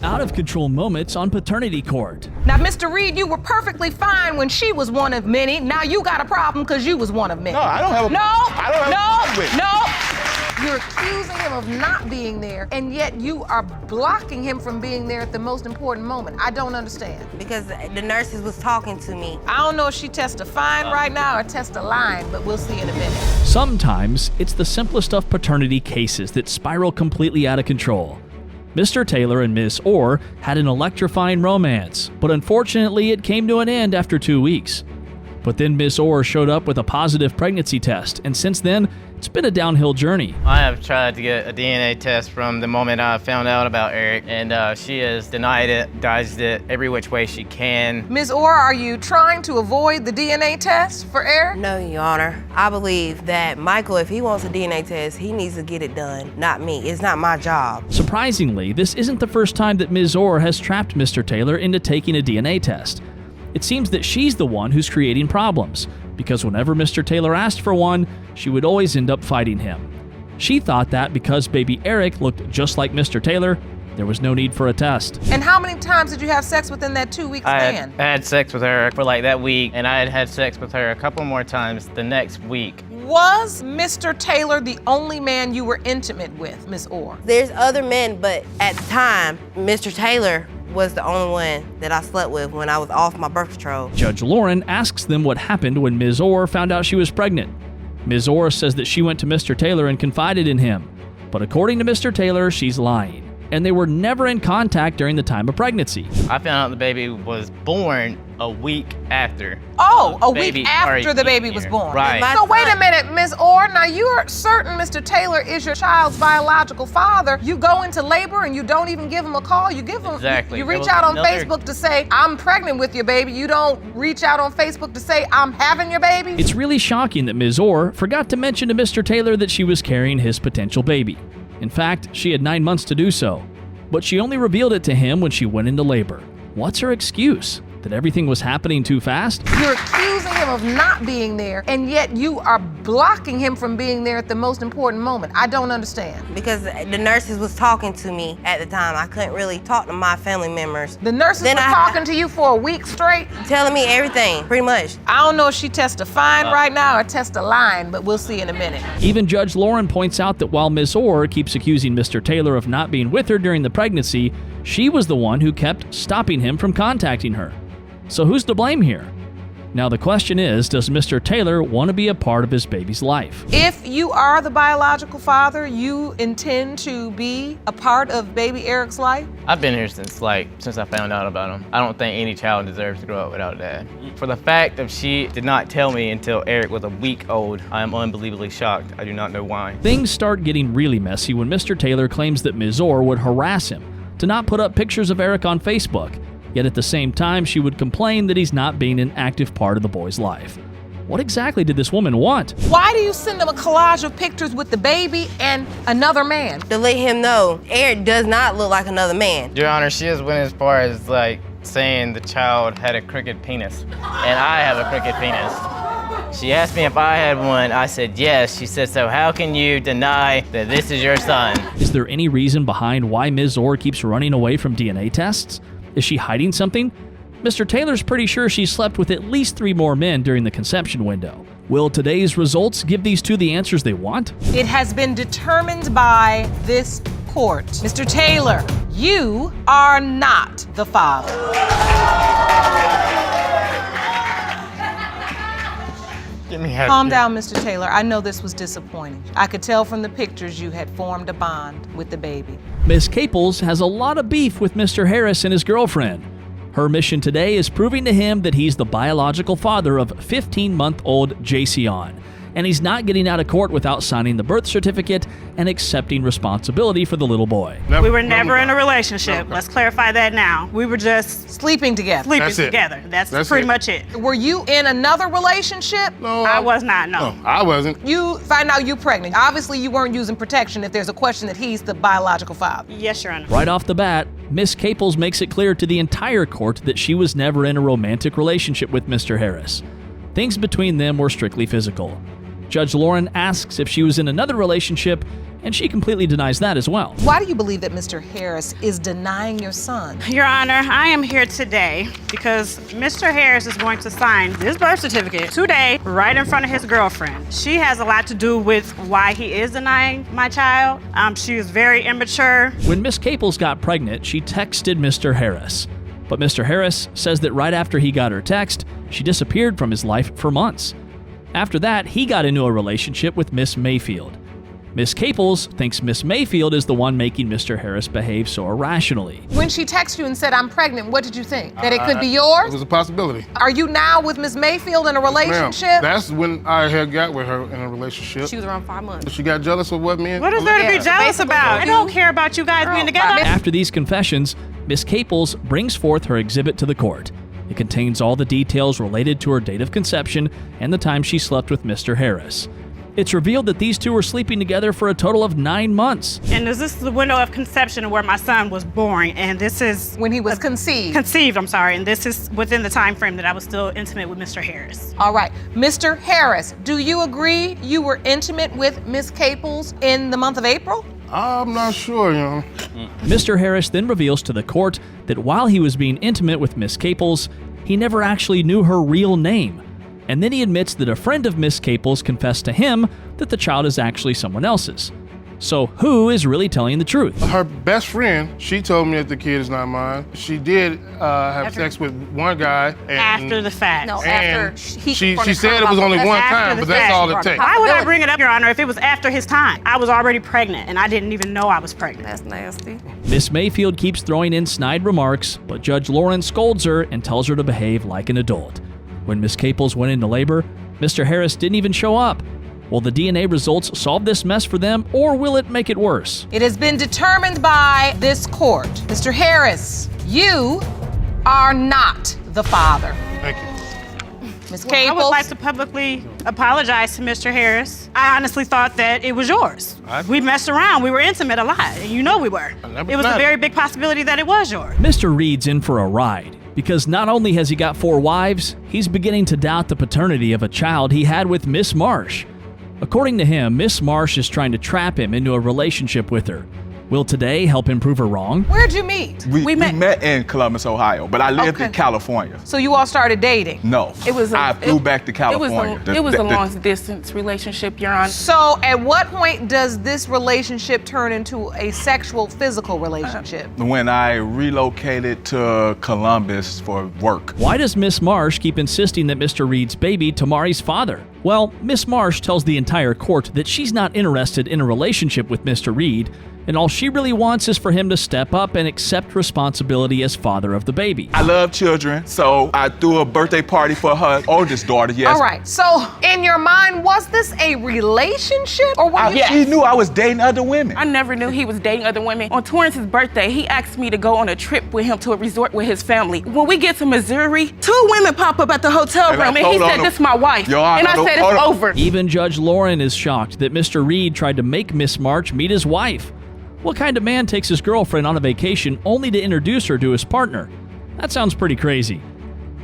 out-of-control moments on paternity court. Now, Mr. Reed, you were perfectly fine when she was one of many. Now you got a problem because you was one of many. No, I don't have a problem. No. You're accusing him of not being there, and yet you are blocking him from being there at the most important moment. I don't understand. Because the nurses was talking to me. I don't know if she testifying right now or testifying, but we'll see in a minute. Sometimes it's the simplest of paternity cases that spiral completely out of control. Mr. Taylor and Miss Orr had an electrifying romance, but unfortunately it came to an end after 2 weeks. But then Miss Orr showed up with a positive pregnancy test, and since then, it's been a downhill journey. I have tried to get a DNA test from the moment I found out about Eric, and she has denied it, dodged it every which way she can. Ms. Orr, are you trying to avoid the DNA test for Eric? No, Your Honor. I believe that Michael, if he wants a DNA test, he needs to get it done, not me. It's not my job. Surprisingly, this isn't the first time that Ms. Orr has trapped Mr. Taylor into taking a DNA test. It seems that she's the one who's creating problems, because whenever Mr. Taylor asked for one, she would always end up fighting him. She thought that because baby Eric looked just like Mr. Taylor, there was no need for a test. And how many times did you have sex within that 2-week span? I had sex with her for like that week, and I had sex with her a couple more times the next week. Was Mr. Taylor the only man you were intimate with, Ms. Orr? There's other men, but at the time, Mr. Taylor was the only one that I slept with when I was off my birth control. Judge Lauren asks them what happened when Ms. Orr found out she was pregnant. Ms. Orr says that she went to Mr. Taylor and confided in him. But according to Mr. Taylor, she's lying, and they were never in contact during the time of pregnancy. I found out the baby was born a week after. Oh, a week after the baby was born. Right. So wait a minute, Ms. Orr, now you're certain Mr. Taylor is your child's biological father. You go into labor and you don't even give him a call. You give him, exactly. You reach out on Facebook to say, I'm pregnant with your baby. You don't reach out on Facebook to say, I'm having your baby. It's really shocking that Ms. Orr forgot to mention to Mr. Taylor that she was carrying his potential baby. In fact, she had 9 months to do so. But she only revealed it to him when she went into labor. What's her excuse? That everything was happening too fast? You're accusing him of not being there, and yet you are blocking him from being there at the most important moment. I don't understand. Because the nurses was talking to me at the time. I couldn't really talk to my family members. The nurses were talking to you for a week straight? Telling me everything, pretty much. I don't know if she testifying right now or testifying, but we'll see in a minute. Even Judge Lauren points out that while Ms. Orr keeps accusing Mr. Taylor of not being with her during the pregnancy, she was the one who kept stopping him from contacting her. So who's to blame here? Now the question is, does Mr. Taylor want to be a part of his baby's life? If you are the biological father, you intend to be a part of baby Eric's life? I've been here since I found out about him. I don't think any child deserves to grow up without a dad. For the fact that she did not tell me until Eric was a week old, I am unbelievably shocked. I do not know why. Things start getting really messy when Mr. Taylor claims that Ms. Orr would harass him to not put up pictures of Eric on Facebook. Yet at the same time, she would complain that he's not being an active part of the boy's life. What exactly did this woman want? Why do you send him a collage of pictures with the baby and another man? To let him know, Eric does not look like another man. Your Honor, she has went as far as saying the child had a crooked penis, and I have a crooked penis. She asked me if I had one. I said yes. She said, so how can you deny that this is your son? Is there any reason behind why Ms. Orr keeps running away from DNA tests? Is she hiding something? Mr. Taylor's pretty sure she slept with at least 3 more men during the conception window. Will today's results give these two the answers they want? It has been determined by this court. Mr. Taylor, you are not the father. Calm down, Mr. Taylor. I know this was disappointing. I could tell from the pictures you had formed a bond with the baby. Ms. Caples has a lot of beef with Mr. Harris and his girlfriend. Her mission today is proving to him that he's the biological father of 15-month-old Jason, and he's not getting out of court without signing the birth certificate and accepting responsibility for the little boy. We were never in a relationship. Let's clarify that now. We were just sleeping together. That's pretty much it. Were you in another relationship? No, I was not, no. No, I wasn't. You find out you're pregnant. Obviously, you weren't using protection if there's a question that he's the biological father. Yes, Your Honor. Right off the bat, Miss Caples makes it clear to the entire court that she was never in a romantic relationship with Mr. Harris. Things between them were strictly physical. Judge Lauren asks if she was in another relationship, and she completely denies that as well. Why do you believe that Mr. Harris is denying your son? Your Honor, I am here today because Mr. Harris is going to sign this birth certificate today right in front of his girlfriend. She has a lot to do with why he is denying my child. She is very immature. When Miss Caples got pregnant, she texted Mr. Harris. But Mr. Harris says that right after he got her text, she disappeared from his life for months. After that, he got into a relationship with Miss Mayfield. Miss Caples thinks Miss Mayfield is the one making Mr. Harris behave so irrationally. When she texted you and said, I'm pregnant, what did you think? That it could be yours? It was a possibility. Are you now with Miss Mayfield in a relationship? Ma'am, that's when I had got with her in a relationship. She was around 5 months. She got jealous of what me and... What is there to be jealous about? I don't care about you guys being together. After these confessions, Miss Caples brings forth her exhibit to the court. It contains all the details related to her date of conception and the time she slept with Mr. Harris. It's revealed that these two were sleeping together for a total of 9 months. And this is the window of conception where my son was born, and this is When he was conceived. and this is within the time frame that I was still intimate with Mr. Harris. All right. Mr. Harris, do you agree you were intimate with Miss Caples in the month of April? I'm not sure, you know. Mr. Harris then reveals to the court that while he was being intimate with Miss Caples, he never actually knew her real name. And then he admits that a friend of Miss Caples confessed to him that the child is actually someone else's. So who is really telling the truth? Her best friend, she told me that the kid is not mine. She did have sex with one guy. And, After the fact. No, and after he she confronted said her it was about only the- one After time, the but that's fact. all it takes. Why would I bring it up, Your Honor, if it was after his time? I was already pregnant, and I didn't even know I was pregnant. That's nasty. Miss Mayfield keeps throwing in snide remarks, but Judge Lauren scolds her and tells her to behave like an adult. When Miss Caples went into labor, Mr. Harris didn't even show up. Will the DNA results solve this mess for them, or will it make it worse? It has been determined by this court. Mr. Harris, you are not the father. Thank you. Miss Well, I would Caples. like to publicly apologize to Mr. Harris. I honestly thought that it was yours. We messed around. We were intimate a lot, and you know we were. never It was a denied very it. big possibility that it was yours. Mr. Reed's in for a ride, because not only has he got 4 wives, he's beginning to doubt the paternity of a child he had with Miss Marsh. According to him, Miss Marsh is trying to trap him into a relationship with her. Will today help him prove her wrong? Where'd you meet? We met in Columbus, Ohio, but I lived in California. So you all started dating? No, I flew back to California. It was a long distance relationship, Your Honor. So at what point does this relationship turn into a sexual, physical relationship? When I relocated to Columbus for work. Why does Miss Marsh keep insisting that Mr. Reed's baby Tamari's father? Well, Miss Marsh tells the entire court that she's not interested in a relationship with Mr. Reed, and all she really wants is for him to step up and accept responsibility as father of the baby. I love children, so I threw a birthday party for her oldest daughter, yes. All right, so in your mind, was this a relationship or were you? She knew I was dating other women. I never knew he was dating other women. On Torrance's birthday, he asked me to go on a trip with him to a resort with his family. When we get to Missouri, 2 women pop up at the hotel room, and he said, "This is my wife." Your Honor, and I said, "It's over." Even Judge Lauren is shocked that Mr. Reed tried to make Miss Marsh meet his wife. What kind of man takes his girlfriend on a vacation only to introduce her to his partner? That sounds pretty crazy.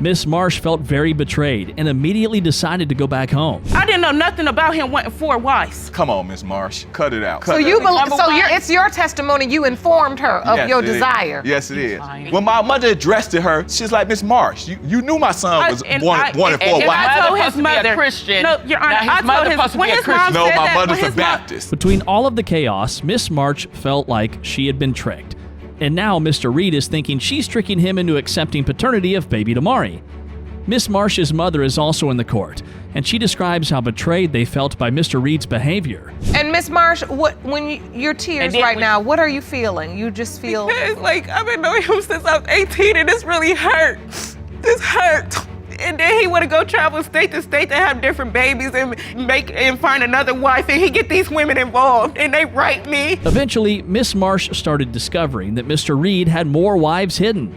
Miss Marsh felt very betrayed and immediately decided to go back home. I didn't know nothing about him wanting 4 wives. Come on, Miss Marsh, cut it out. So you believe? So it's your testimony. You informed her of Yes, your it is. desire. Yes, it is. When my mother addressed to her, she's like, "Miss Marsh, you knew my son was wanted 4 And I wives." told his mother. No, Your Honor, I told his when his mom No, said my that, mother's when a his mom- Baptist. Between all of the chaos, Miss Marsh felt like she had been tricked. And now Mr. Reed is thinking she's tricking him into accepting paternity of baby Tamari. Miss Marsh's mother is also in the court, and she describes how betrayed they felt by Mr. Reed's behavior. And Miss Marsh, your tears And then right when- now, what are you feeling? You just feel. It's like I've been knowing him since I was 18, and this really hurt. This hurt. And then he want to go travel state to state to have different babies and find another wife, and he get these women involved, and they write me. Eventually, Miss Marsh started discovering that Mr. Reed had more wives hidden.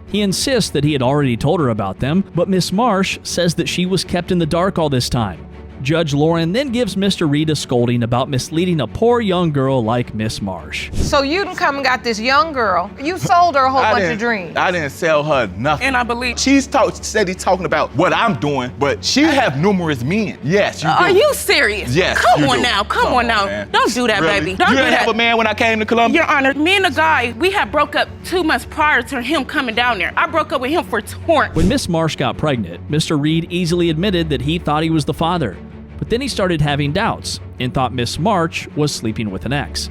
He insists that he had already told her about them, but Miss Marsh says that she was kept in the dark all this time. Judge Lauren then gives Mr. Reed a scolding about misleading a poor young girl like Miss Marsh. So you done come and got this young girl. You sold her a whole bunch of dreams. I didn't sell her nothing. And I believe. She's steady talking about what I'm doing, but she have numerous men. Yes, you do. Are you serious? Yes, Come you on do. now. Come on now. man. Don't do that, Really? baby. Don't you do didn't that. have a man when I came to Columbia? Your Honor, me and the guy, we had broke up 2 months prior to him coming down there. I broke up with him for torrent. When Miss Marsh got pregnant, Mr. Reed easily admitted that he thought he was the father. But then he started having doubts and thought Miss Marsh was sleeping with an ex.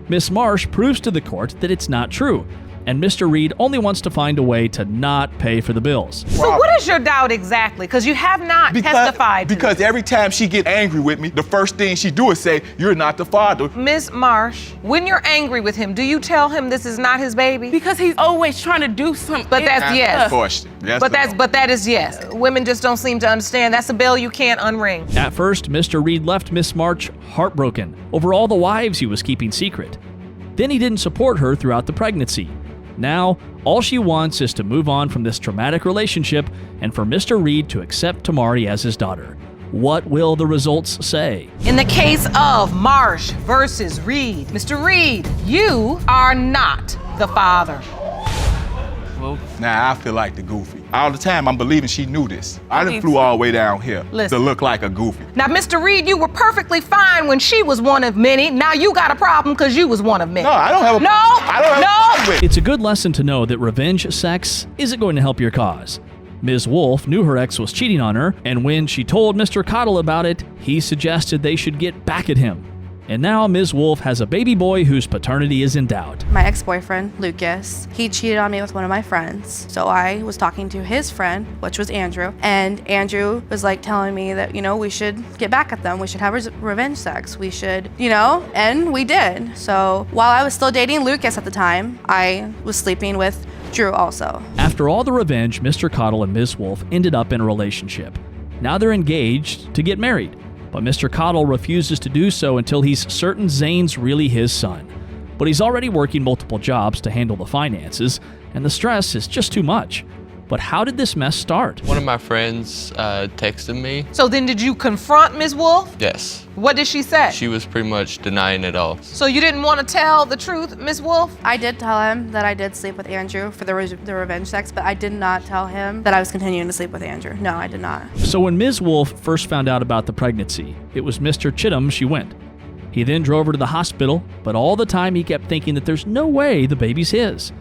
Miss Marsh proves to the court that it's not true, and Mr. Reed only wants to find a way to not pay for the bills. So what is your doubt exactly? Because you have not testified. Because every time she get angry with me, the first thing she do is say, "You're not the father." Ms. Marsh, when you're angry with him, do you tell him this is not his baby? Because he's always trying to do something. But that's yes. Question. But that is yes. Women just don't seem to understand. That's a bell you can't unring. At first, Mr. Reed left Miss Marsh heartbroken over all the wives he was keeping secret. Then he didn't support her throughout the pregnancy. Now, all she wants is to move on from this traumatic relationship and for Mr. Reed to accept Tamari as his daughter. What will the results say? In the case of Marsh versus Reed, Mr. Reed, you are not the father. Now I feel like the goofy. All the time I'm believing she knew this. I done flew all the way down here to look like a goofy. Now, Mr. Reed, you were perfectly fine when she was one of many. Now you got a problem because you was one of many. No, I don't have a No, I don't have a problem with it. It's a good lesson to know that revenge sex isn't going to help your cause. Ms. Wolf knew her ex was cheating on her, and when she told Mr. Cottle about it, he suggested they should get back at him. And now Ms. Wolf has a baby boy whose paternity is in doubt. My ex-boyfriend, Lucas, he cheated on me with one of my friends. So I was talking to his friend, which was Andrew, and Andrew was like telling me that, we should get back at them. We should have revenge sex. We should, and we did. So while I was still dating Lucas at the time, I was sleeping with Drew also. After all the revenge, Mr. Cottle and Ms. Wolf ended up in a relationship. Now they're engaged to get married. But Mr. Cottle refuses to do so until he's certain Zane's really his son. But he's already working multiple jobs to handle the finances, and the stress is just too much. But how did this mess start? One of my friends texted me. So then did you confront Ms. Wolf? Yes. What did she say? She was pretty much denying it all. So you didn't want to tell the truth, Ms. Wolf? I did tell him that I did sleep with Andrew for the revenge sex, but I did not tell him that I was continuing to sleep with Andrew. No, I did not. So when Ms. Wolf first found out about the pregnancy, it was Mr. Chittum she went. He then drove her to the hospital, but all the time he kept thinking that there's no way the baby's his.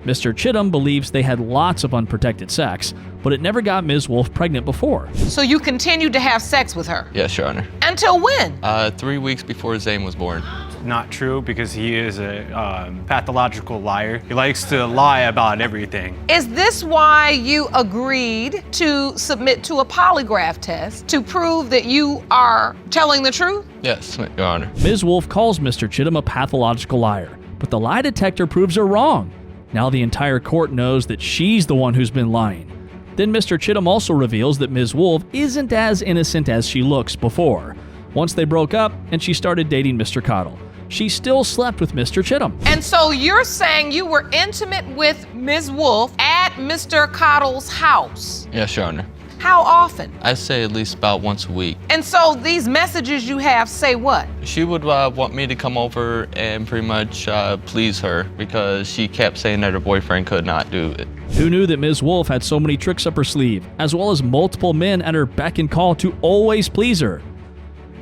Mr. Chittum believes they had lots of unprotected sex, but it never got Ms. Wolf pregnant before. So you continued to have sex with her? Yes, Your Honor. Until when? 3 weeks before Zane was born. Not true, because he is a pathological liar. He likes to lie about everything. Is this why you agreed to submit to a polygraph test to prove that you are telling the truth? Yes, Your Honor. Ms. Wolf calls Mr. Chittum a pathological liar, but the lie detector proves her wrong. Now the entire court knows that she's the one who's been lying. Then Mr. Chittum also reveals that Ms. Wolf isn't as innocent as she looks before. Once they broke up and she started dating Mr. Cottle, she still slept with Mr. Chittum. And so you're saying you were intimate with Ms. Wolf at Mr. Cottle's house? Yes, Your Honor. How often? I say at least about once a week. And so these messages you have say what? She would want me to come over and pretty much please her because she kept saying that her boyfriend could not do it. Who knew that Ms. Wolf had so many tricks up her sleeve, as well as multiple men at her beck and call to always please her?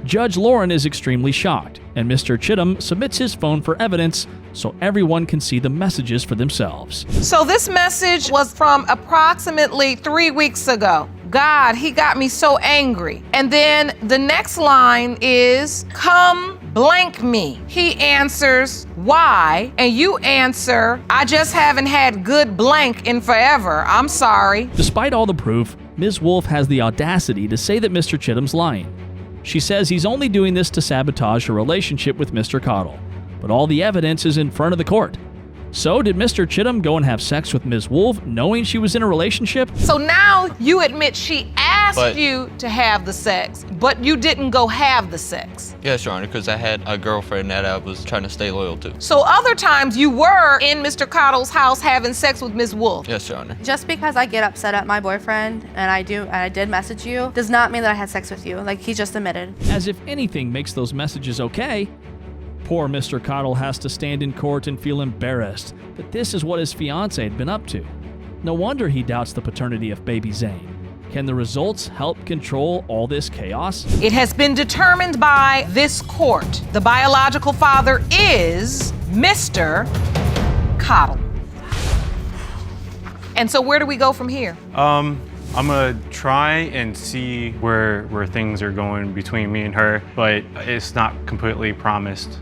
Judge Lauren is extremely shocked, and Mr. Chittum submits his phone for evidence so everyone can see the messages for themselves. So this message was from approximately 3 weeks ago. God, he got me so angry. And then the next line is, come blank me. He answers, why? And you answer, I just haven't had good blank in forever. I'm sorry. Despite all the proof, Ms. Wolf has the audacity to say that Mr. Chittum's lying. She says he's only doing this to sabotage her relationship with Mr. Cottle, but all the evidence is in front of the court. So did Mr. Chittum go and have sex with Ms. Wolf knowing she was in a relationship? So now you admit she asked asked you to have the sex, but you didn't go have the sex. Yes, Your Honor, because I had a girlfriend that I was trying to stay loyal to. So other times you were in Mr. Cottle's house having sex with Ms. Wolf. Yes, Your Honor. Just because I get upset at my boyfriend and I did message you, does not mean that I had sex with you. Like, he just admitted. As if anything makes those messages okay. Poor Mr. Cottle has to stand in court and feel embarrassed that this is what his fiancée had been up to. No wonder he doubts the paternity of baby Zane. Can the results help control all this chaos? It has been determined by this court. The biological father is Mr. Cottle. And so where do we go from here? I'm gonna try and see where things are going between me and her, but it's not completely promised.